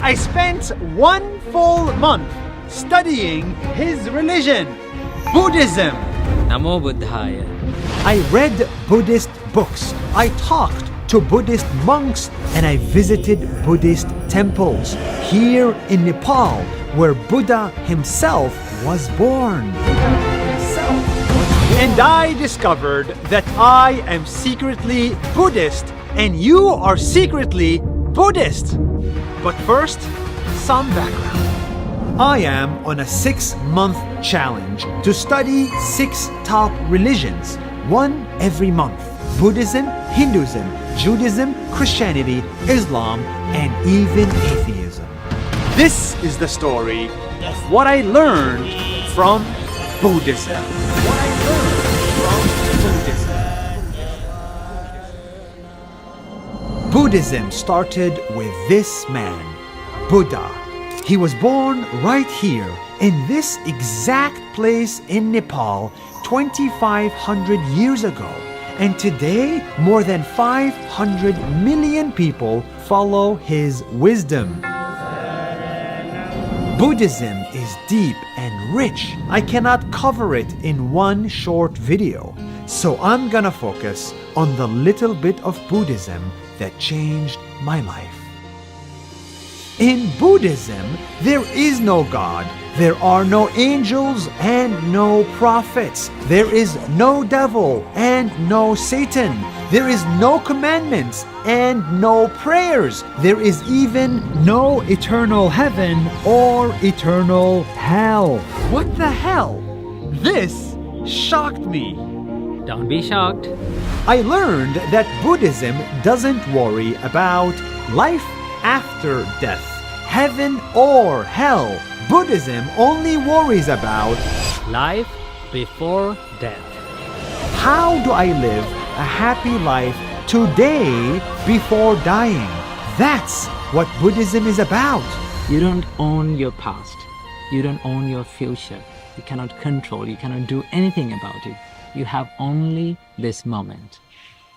I spent 1 full month studying his religion, Buddhism. Namo Buddhaya. I read Buddhist books. I talked to Buddhist monks and I visited Buddhist temples here in Nepal, where Buddha himself was born. And I discovered that I am secretly Buddhist and you are secretly Buddhist. But first, some background. I am on a 6-month challenge to study 6 top religions, one every month: Buddhism, Hinduism, Judaism, Christianity, Islam, and even atheism. This is the story of what I learned from Buddhism. Buddhism started with this man, Buddha. He was born right here in this exact place in Nepal 2,500 years ago. And today, more than 500 million people follow his wisdom. Buddhism is deep and rich. I cannot cover it in one short video. So I'm gonna focus on the little bit of Buddhism that changed my life. In Buddhism, there is no God, there are no angels and no prophets. There is no devil and no Satan. There is no commandments and no prayers. There is even no eternal heaven or eternal hell. What the hell? This shocked me. Don't be shocked. I learned that Buddhism doesn't worry about life after death, heaven or hell. Buddhism only worries about Life before death. how do I live a happy life today before dying. That's what Buddhism is about. You don't own your past. You don't own your future. You cannot control, you cannot do anything about it. You have only this moment.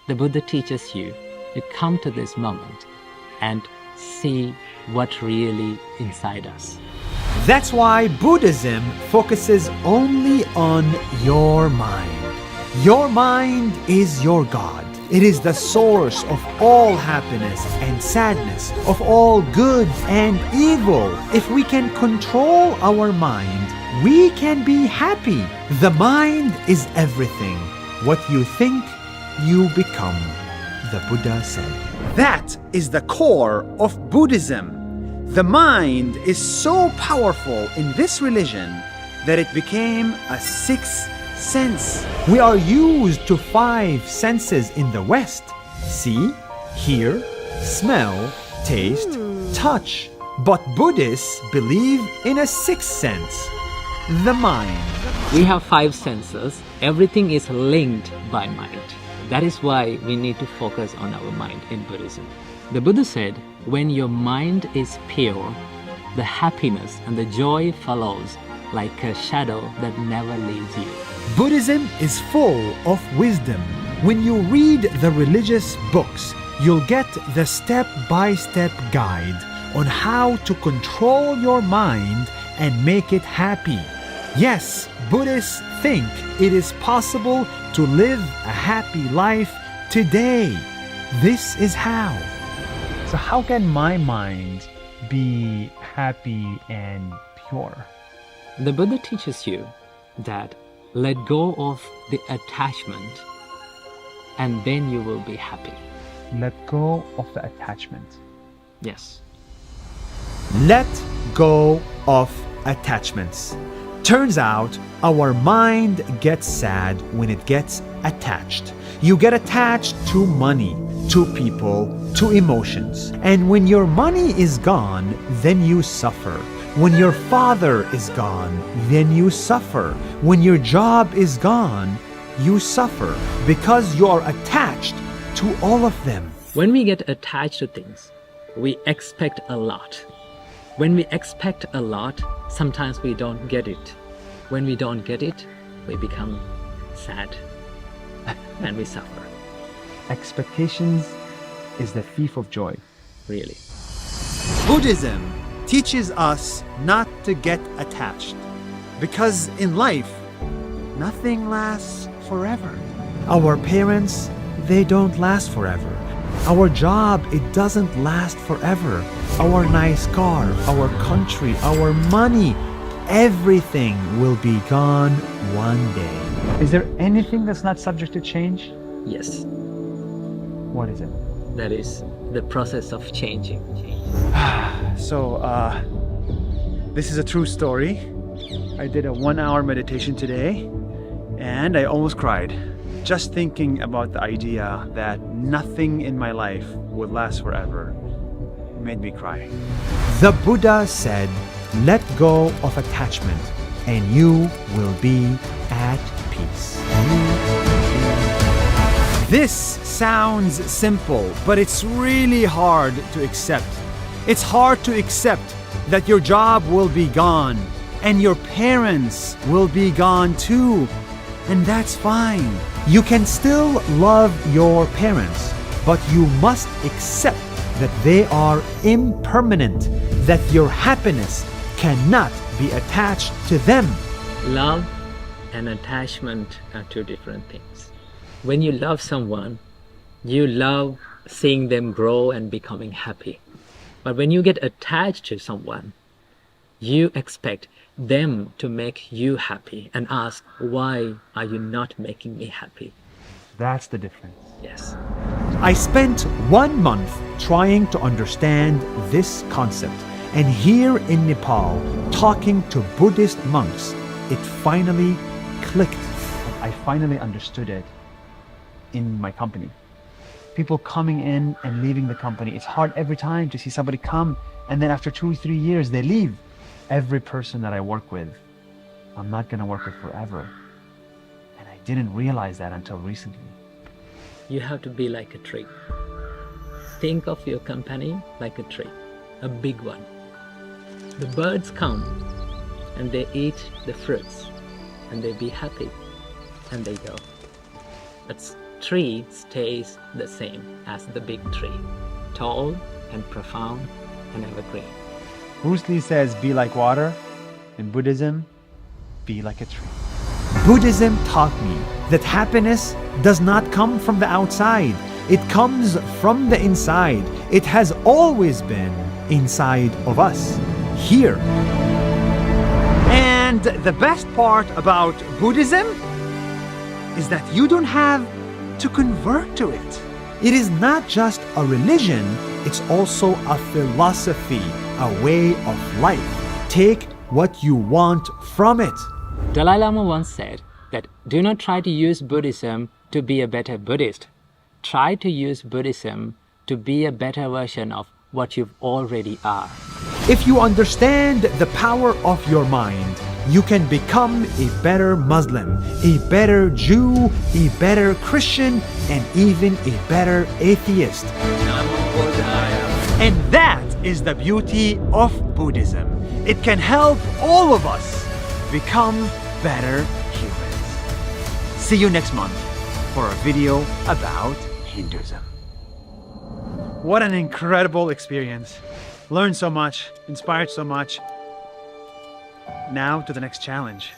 The Buddha teaches you to come to this moment and see what really inside us. That's why Buddhism focuses only on your mind. Your mind is your God. It is the source of all happiness and sadness, of all good and evil. If we can control our mind, we can be happy. The mind is everything. What you think, you become, the Buddha said. That is the core of Buddhism. The mind is so powerful in this religion that it became a sixth sense. We are used to 5 senses in the West: see, hear, smell, taste, touch. But Buddhists believe in a 6th sense: the mind. We have 5 senses. Everything is linked by mind. That is why we need to focus on our mind in Buddhism. The Buddha said, when your mind is pure, the happiness and the joy follows like a shadow that never leaves you. Buddhism is full of wisdom. When you read the religious books, you'll get the step-by-step guide on how to control your mind and make it happy. Yes, Buddhists think it is possible to live a happy life today. This is how. So how can my mind be happy and pure? The Buddha teaches you that let go of the attachment and then you will be happy. Let go of the attachment. Yes. Let go of attachments. Turns out our mind gets sad when it gets attached. You get attached to money, to people, to emotions. And when your money is gone, then you suffer. When your father is gone, then you suffer. When your job is gone, you suffer because you are attached to all of them. When we get attached to things, we expect a lot. When we expect a lot, sometimes we don't get it. When we don't get it, we become sad and we suffer. Expectations is the thief of joy. Really. Buddhism teaches us not to get attached. Because in life, nothing lasts forever. Our parents, they don't last forever. Our job, it doesn't last forever. Our nice car, our country, our money, everything will be gone one day. Is there anything that's not subject to change? Yes, What is it? that is the process of changing. So, this is a true story. I did a 1-hour meditation today and I almost cried. Just thinking about the idea that nothing in my life would last forever made me cry. The Buddha said, let go of attachment and you will be at peace. This sounds simple, but it's really hard to accept. It's hard to accept that your job will be gone and your parents will be gone too. And that's fine. You can still love your parents, but you must accept that they are impermanent, that your happiness cannot be attached to them. Love and attachment are two different things. When you love someone, you love seeing them grow and becoming happy. But when you get attached to someone, you expect them to make you happy and ask, why are you not making me happy? That's the difference. Yes. I spent 1 month trying to understand this concept, and here in Nepal, talking to Buddhist monks, it finally clicked. I finally understood it in my company. People coming in and leaving the company. It's hard every time to see somebody come and then after 2 or 3 years they leave. Every person that I work with, I'm not gonna work with forever. And I didn't realize that until recently. You have to be like a tree. Think of your company like a tree, a big one. The birds come and they eat the fruits and they be happy and they go. But tree stays the same as the big tree, tall and profound and evergreen. Bruce Lee says, be like water. In Buddhism, be like a tree. Buddhism taught me that happiness does not come from the outside. It comes from the inside. It has always been inside of us, here. And the best part about Buddhism is that you don't have to convert to it. It is not just a religion, it's also a philosophy, a way of life. Take what you want from it. Dalai Lama once said that do not try to use Buddhism to be a better Buddhist. Try to use Buddhism to be a better version of what you already are. If you understand the power of your mind, you can become a better Muslim, a better Jew, a better Christian, and even a better atheist. And that is the beauty of Buddhism. It can help all of us become better humans. See you next month for a video about Hinduism. What an incredible experience. Learned so much, inspired so much. Now to the next challenge.